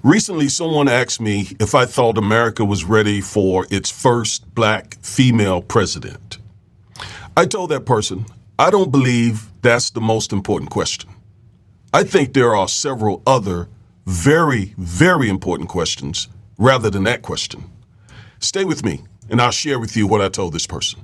Recently, someone asked me if I thought America was ready for its first black female president. I told that person, I don't believe that's the most important question. I think there are several other very, very important questions rather than that question. Stay with me, and I'll share with you what I told this person.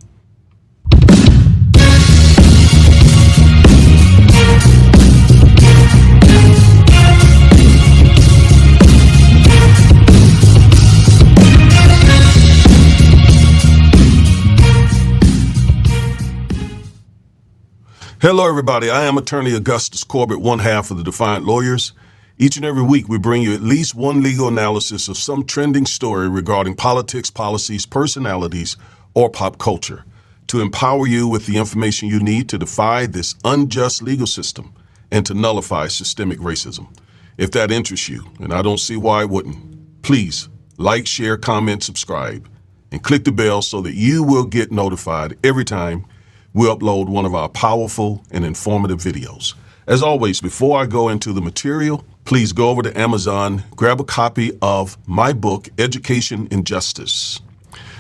Hello, everybody. I am attorney Augustus Corbett, one half of the Defiant Lawyers. Each and every week, we bring you at least one legal analysis of some trending story regarding politics, policies, personalities, or pop culture to empower you with the information you need to defy this unjust legal system and to nullify systemic racism. If that interests you, and I don't see why it wouldn't, please like, share, comment, subscribe, and click the bell so that you will get notified every time we upload one of our powerful and informative videos. As always, before I go into the material, please go over to Amazon, grab a copy of my book, Education in Justice.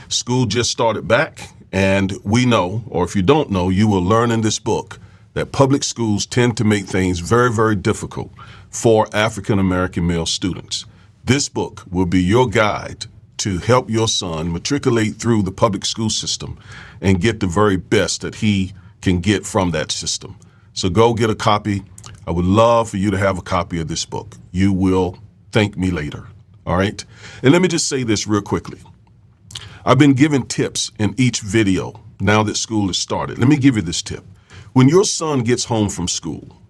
School just started back, and we know, or if you don't know, you will learn in this book that public schools tend to make things very, very difficult for African American male students. This book will be your guide to help your son matriculate through the public school system and get the very best that he can get from that system. So go get a copy. I would love for you to have a copy of this book. You will thank me later. All right. And let me just say this real quickly. I've been giving tips in each video now that school has started. Let me give you this tip. When your son gets home from school,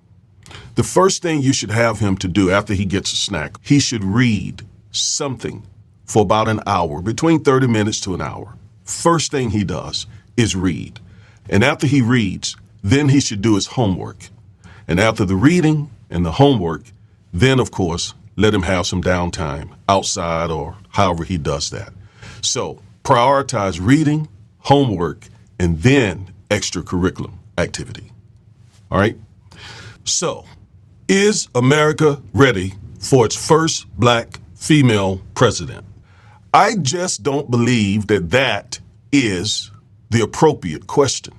the first thing you should have him to do after he gets a snack, he should read something for about an hour, between 30 minutes to an hour. First thing he does is read. And after he reads, then he should do his homework. And after the reading and the homework, then of course, let him have some downtime outside or however he does that. So prioritize reading, homework, and then extracurricular activity. All right. So is America ready for its first black female president? I just don't believe that that is the appropriate question.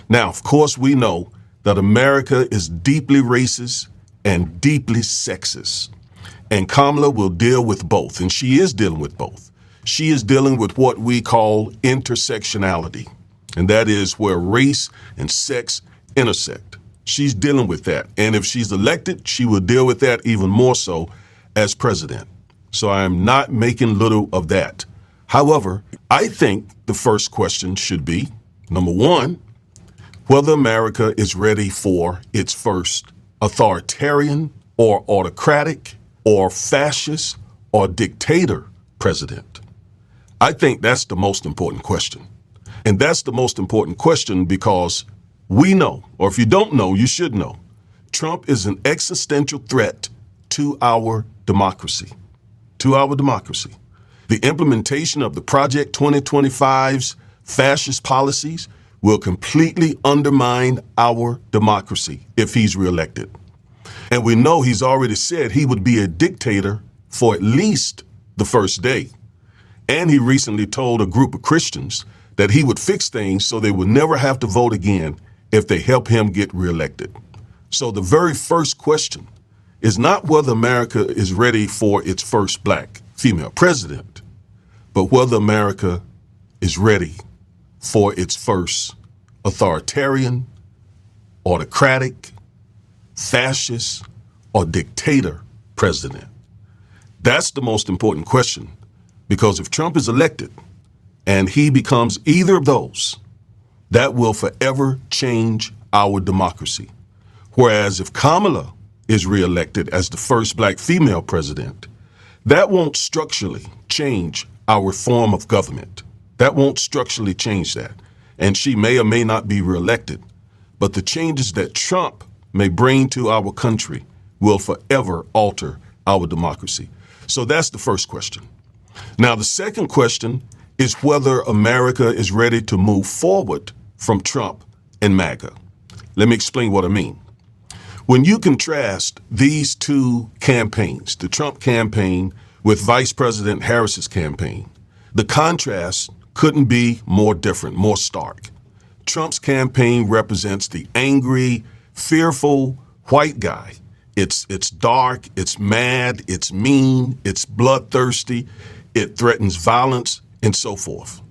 Now, of course, we know that America is deeply racist and deeply sexist. And Kamala will deal with both, and she is dealing with both. She is dealing with what we call intersectionality, and that is where race and sex intersect. She's dealing with that. And if she's elected, she will deal with that even more so as president. So I am not making little of that. However, I think the first question should be, number one, whether America is ready for its first authoritarian or autocratic or fascist or dictator president. I think that's the most important question. And that's the most important question because we know, or if you don't know, you should know, Trump is an existential threat to our democracy. The implementation of the Project 2025's fascist policies will completely undermine our democracy if he's reelected. And we know he's already said he would be a dictator for at least the first day. And he recently told a group of Christians that he would fix things so they would never have to vote again if they help him get reelected. So the very first question is not whether America is ready for its first black female president, but whether America is ready for its first authoritarian, autocratic, fascist, or dictator president. That's the most important question, because if Trump is elected and he becomes either of those, that will forever change our democracy. Whereas if Kamala is reelected as the first black female president, that won't structurally change our form of government. That won't structurally change that. And she may or may not be reelected. But the changes that Trump may bring to our country will forever alter our democracy. So that's the first question. Now, the second question is whether America is ready to move forward from Trump and MAGA. Let me explain what I mean. When you contrast these two campaigns, the Trump campaign with Vice President Harris's campaign, the contrast couldn't be more different, more stark. Trump's campaign represents the angry, fearful white guy. It's dark, it's mad, it's mean, it's bloodthirsty, it threatens violence, and so forth.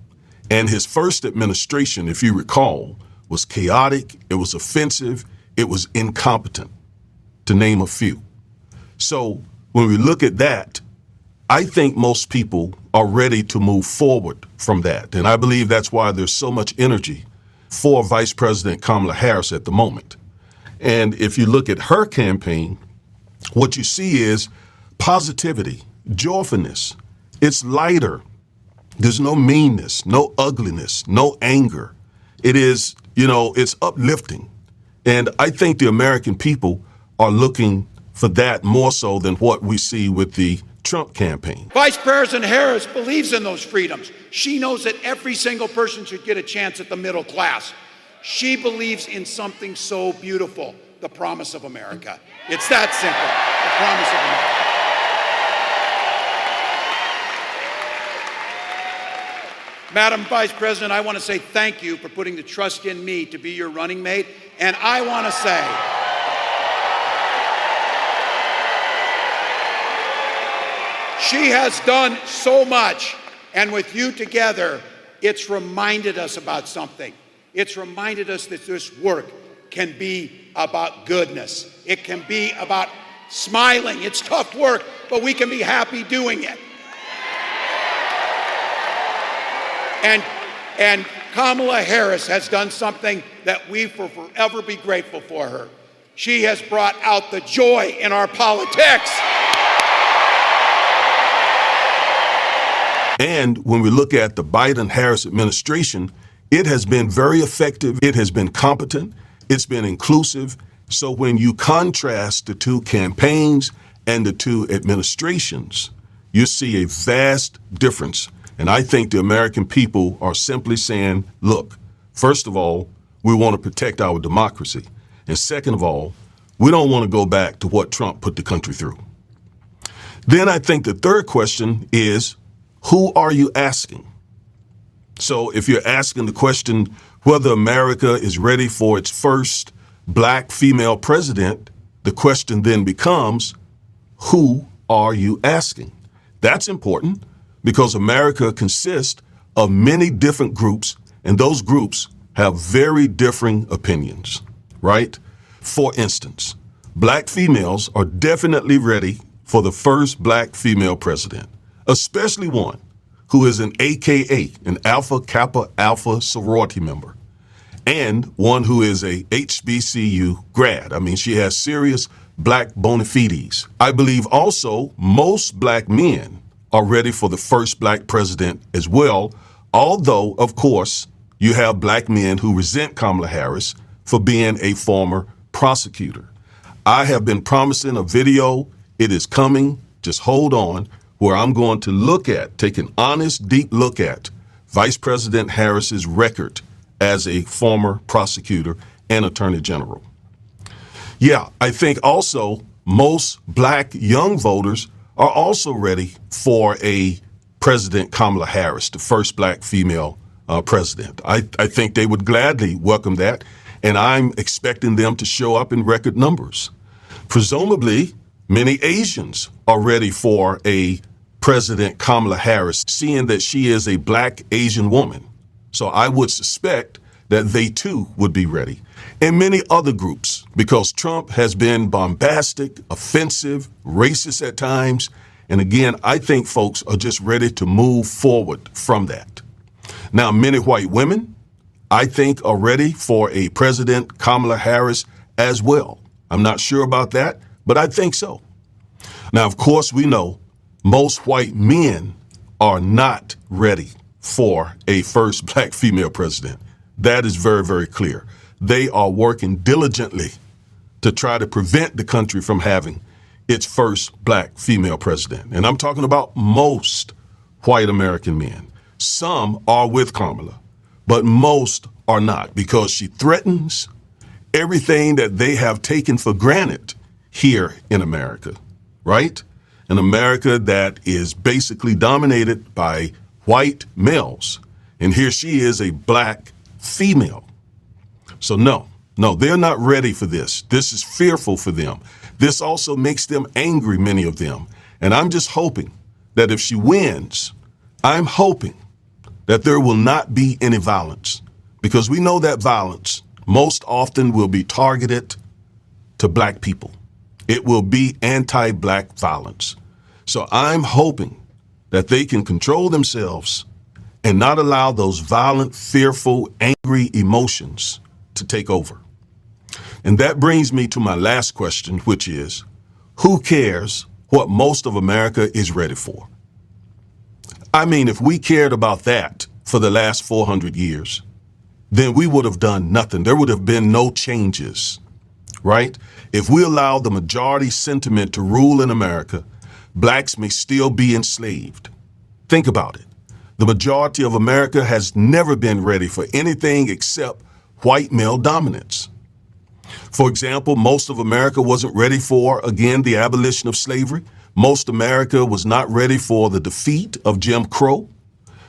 And his first administration, if you recall, was chaotic, it was offensive, it was incompetent, to name a few. So when we look at that, I think most people are ready to move forward from that. And I believe that's why there's so much energy for Vice President Kamala Harris at the moment. And if you look at her campaign, what you see is positivity, joyfulness. It's lighter. There's no meanness, no ugliness, no anger. It is, it's uplifting. And I think the American people are looking for that more so than what we see with the Trump campaign. Vice President Harris believes in those freedoms. She knows that every single person should get a chance at the middle class. She believes in something so beautiful, the promise of America. It's that simple, the promise of America. Madam Vice President, I want to say thank you for putting the trust in me to be your running mate. And I want to say, she has done so much. And with you together, it's reminded us about something. It's reminded us that this work can be about goodness. It can be about smiling. It's tough work, but we can be happy doing it. And Kamala Harris has done something that we will forever be grateful for her. She has brought out the joy in our politics. And when we look at the Biden-Harris administration, it has been very effective. It has been competent. It's been inclusive. So when you contrast the two campaigns and the two administrations, you see a vast difference. And I think the American people are simply saying, look, first of all, we want to protect our democracy. And second of all, we don't want to go back to what Trump put the country through. Then I think the third question is, who are you asking? So if you're asking the question whether America is ready for its first black female president, the question then becomes, who are you asking? That's important because America consists of many different groups, and those groups have very differing opinions, right? For instance, black females are definitely ready for the first black female president, especially one who is an AKA, an Alpha Kappa Alpha sorority member, and one who is a HBCU grad. I mean, she has serious black bona fides. I believe also most black men are ready for the first black president as well, although, of course, you have black men who resent Kamala Harris for being a former prosecutor. I have been promising a video. It is coming. Just hold on, where I'm going to take an honest, deep look at Vice President Harris's record as a former prosecutor and attorney general. Yeah, I think also most black young voters are also ready for a President Kamala Harris, the first black female president. I think they would gladly welcome that, and I'm expecting them to show up in record numbers. Presumably, many Asians are ready for a President Kamala Harris, seeing that she is a black Asian woman. So I would suspect that they too would be ready. And many other groups, because Trump has been bombastic, offensive, racist at times. And again, I think folks are just ready to move forward from that. Now, many white women, I think, are ready for a President Kamala Harris as well. I'm not sure about that, but I think so. Now, of course, we know most white men are not ready for a first black female president. That is very, very clear. They are working diligently to try to prevent the country from having its first black female president. And I'm talking about most white American men. Some are with Kamala, but most are not, because she threatens everything that they have taken for granted here in America, right? An America that is basically dominated by white males. And here she is, a black female. So no, they're not ready for this. This is fearful for them. This also makes them angry, many of them. And I'm just hoping that if she wins, I'm hoping that there will not be any violence, because we know that violence most often will be targeted to black people. It will be anti-black violence. So I'm hoping that they can control themselves and not allow those violent, fearful, angry emotions to take over. And that brings me to my last question, which is, who cares what most of America is ready for? I mean, if we cared about that for the last 400 years, then we would have done nothing. There would have been no changes, right? If we allow the majority sentiment to rule in America, blacks may still be enslaved. Think about it. The majority of America has never been ready for anything except white male dominance. For example, most of America wasn't ready for, again, the abolition of slavery. Most America was not ready for the defeat of Jim Crow.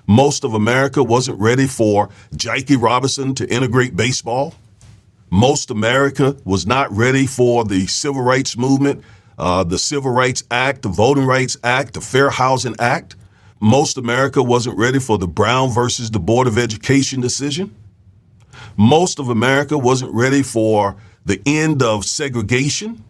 Most of America wasn't ready for Jackie Robinson to integrate baseball. Most America was not ready for the civil rights movement, the Civil Rights Act, the Voting Rights Act, the Fair Housing Act. Most America wasn't ready for the Brown versus the Board of Education decision. Most of America wasn't ready for the end of segregation.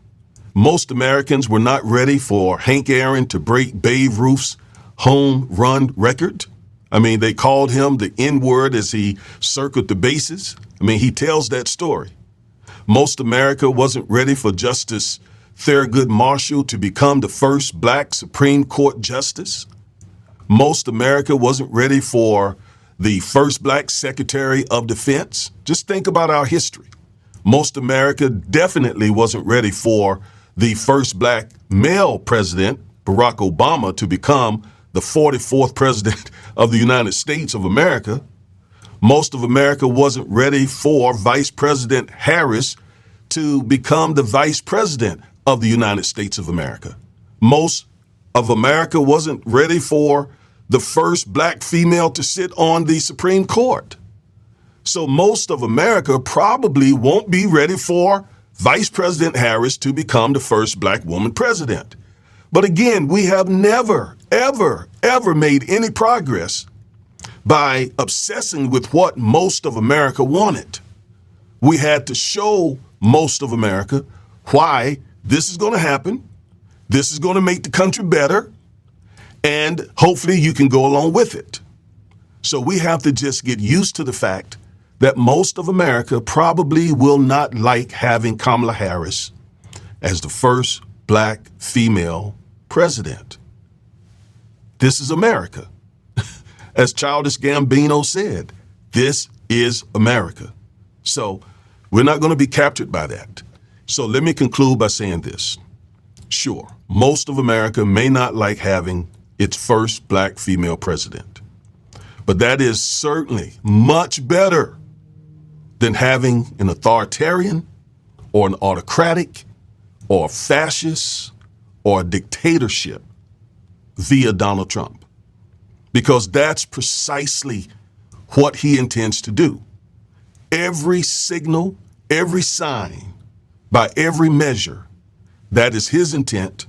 Most Americans were not ready for Hank Aaron to break Babe Ruth's home run record. I mean, they called him the N-word as he circled the bases. I mean, he tells that story. Most America wasn't ready for Justice Thurgood Marshall to become the first black Supreme Court justice. Most America wasn't ready for the first black Secretary of Defense. Just think about our history. Most America definitely wasn't ready for the first black male president, Barack Obama, to become the 44th president of the United States of America. Most of America wasn't ready for Vice President Harris to become the vice president of the United States of America. Most of America wasn't ready for the first black female to sit on the Supreme Court. So most of America probably won't be ready for Vice President Harris to become the first black woman president. But again, we have never, ever made any progress by obsessing with what most of America wanted. We had to show most of America why this is going to happen. This is going to make the country better. And hopefully you can go along with it. So we have to just get used to the fact that most of America probably will not like having Kamala Harris as the first black female president. This is America. As Childish Gambino said, this is America. So we're not going to be captured by that. So let me conclude by saying this. Sure, most of America may not like having its first black female president, but that is certainly much better than having an authoritarian or an autocratic or a fascist or a dictatorship via Donald Trump, because that's precisely what he intends to do. Every signal, every sign, by every measure, that is his intent,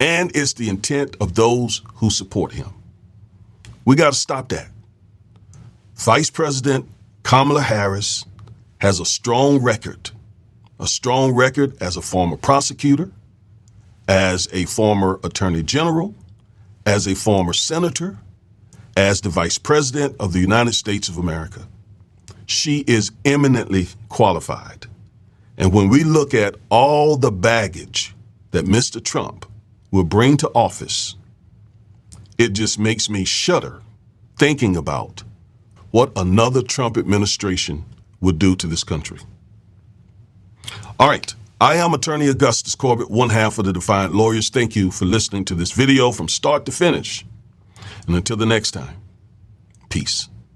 and it's the intent of those who support him. We got to stop that. Vice President Kamala Harris has a strong record as a former prosecutor, as a former attorney general, as a former senator, as the vice president of the United States of America. She is eminently qualified. And when we look at all the baggage that Mr. Trump will bring to office, it just makes me shudder thinking about what another Trump administration would do to this country. All right. I am Attorney Augustus Corbett, one half of the Defiant Lawyers. Thank you for listening to this video from start to finish. And until the next time, peace.